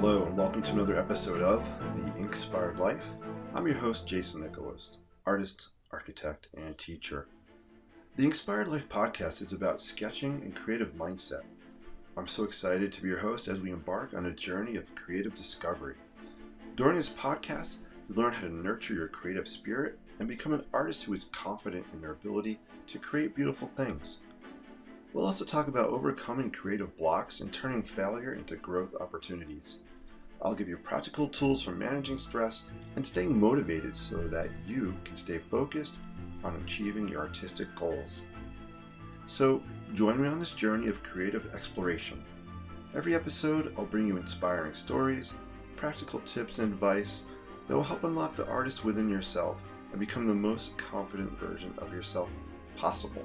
Hello and welcome to another episode of the INKspired Life. I'm your host, Jason Nicholas, artist, architect, and teacher. The INKspired Life podcast is about sketching and creative mindset. I'm so excited to be your host as we embark on a journey of creative discovery. During this podcast, you learn how to nurture your creative spirit and become an artist who is confident in their ability to create beautiful things. We'll also talk about overcoming creative blocks and turning failure into growth opportunities. I'll give you practical tools for managing stress and staying motivated so that you can stay focused on achieving your artistic goals. So, join me on this journey of creative exploration. Every episode, I'll bring you inspiring stories, practical tips and advice that will help unlock the artist within yourself and become the most confident version of yourself possible.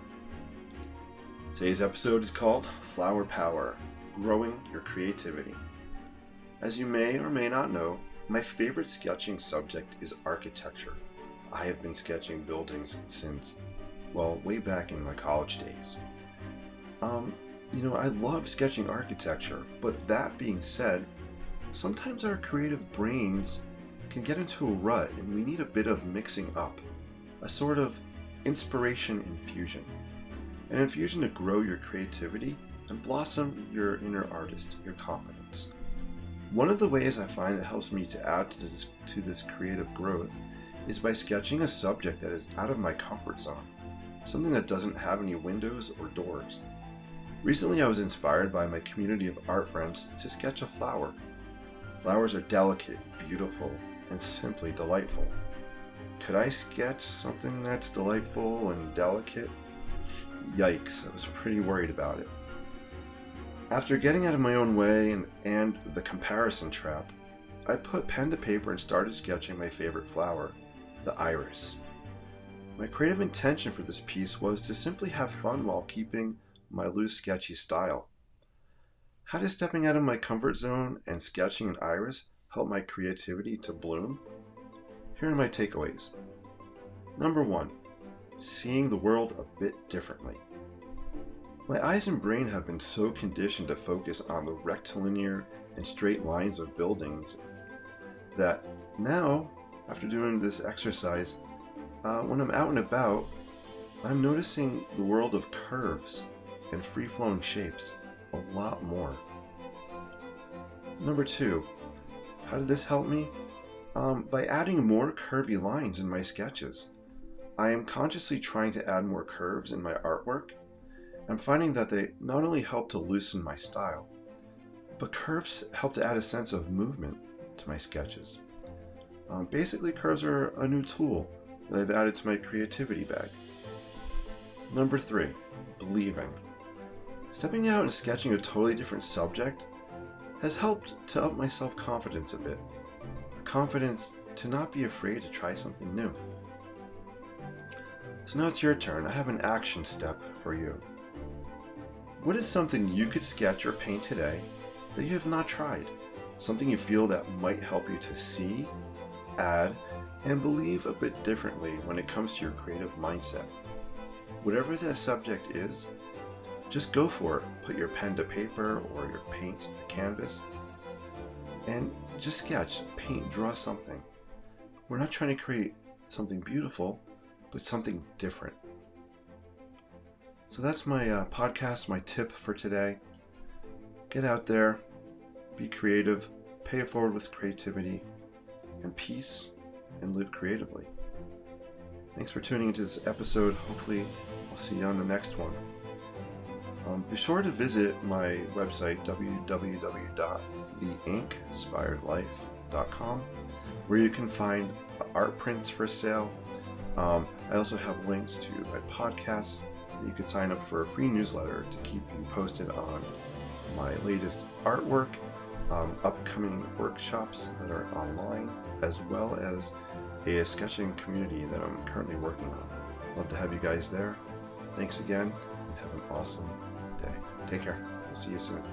Today's episode is called Flower Power, Growing Your Creativity. As you may or may not know, my favorite sketching subject is architecture. I have been sketching buildings since, way back in my college days. I love sketching architecture, but that being said, sometimes our creative brains can get into a rut and we need a bit of mixing up, a sort of inspiration infusion. An infusion to grow your creativity and blossom your inner artist, your confidence. One of the ways I find that helps me to add to this creative growth is by sketching a subject that is out of my comfort zone, something that doesn't have any windows or doors. Recently I was inspired by my community of art friends to sketch a flower. Flowers are delicate, beautiful, and simply delightful. Could I sketch something that's delightful and delicate? Yikes, I was pretty worried about it. After getting out of my own way and the comparison trap, I put pen to paper and started sketching my favorite flower, the iris. My creative intention for this piece was to simply have fun while keeping my loose, sketchy style. How does stepping out of my comfort zone and sketching an iris help my creativity to bloom? Here are my takeaways. Number 1. Seeing the world a bit differently. My eyes and brain have been so conditioned to focus on the rectilinear and straight lines of buildings that now, after doing this exercise, when I'm out and about, I'm noticing the world of curves and free-flowing shapes a lot more. Number 2, how did this help me? By adding more curvy lines in my sketches. I am consciously trying to add more curves in my artwork. I'm finding that they not only help to loosen my style, but curves help to add a sense of movement to my sketches. Basically, curves are a new tool that I've added to my creativity bag. Number 3, believing. Stepping out and sketching a totally different subject has helped to up my self-confidence a bit. A confidence to not be afraid to try something new. So now it's your turn. I have an action step for you. What is something you could sketch or paint today that you have not tried? Something you feel that might help you to see, add, and believe a bit differently when it comes to your creative mindset. Whatever that subject is, just go for it. Put your pen to paper or your paint to canvas and just sketch, paint, draw something. We're not trying to create something beautiful, but something different. So that's my podcast, my tip for today. Get out there, be creative, pay it forward with creativity and peace, and live creatively. Thanks for tuning into this episode. Hopefully I'll see you on the next one. Be sure to visit my website, www.theinkinspiredlife.com, where you can find art prints for sale. I also have links to my podcasts. You can sign up for a free newsletter to keep you posted on my latest artwork, upcoming workshops that are online, as well as a sketching community that I'm currently working on. Love to have you guys there. Thanks again, and have an awesome day. Take care. I'll see you soon.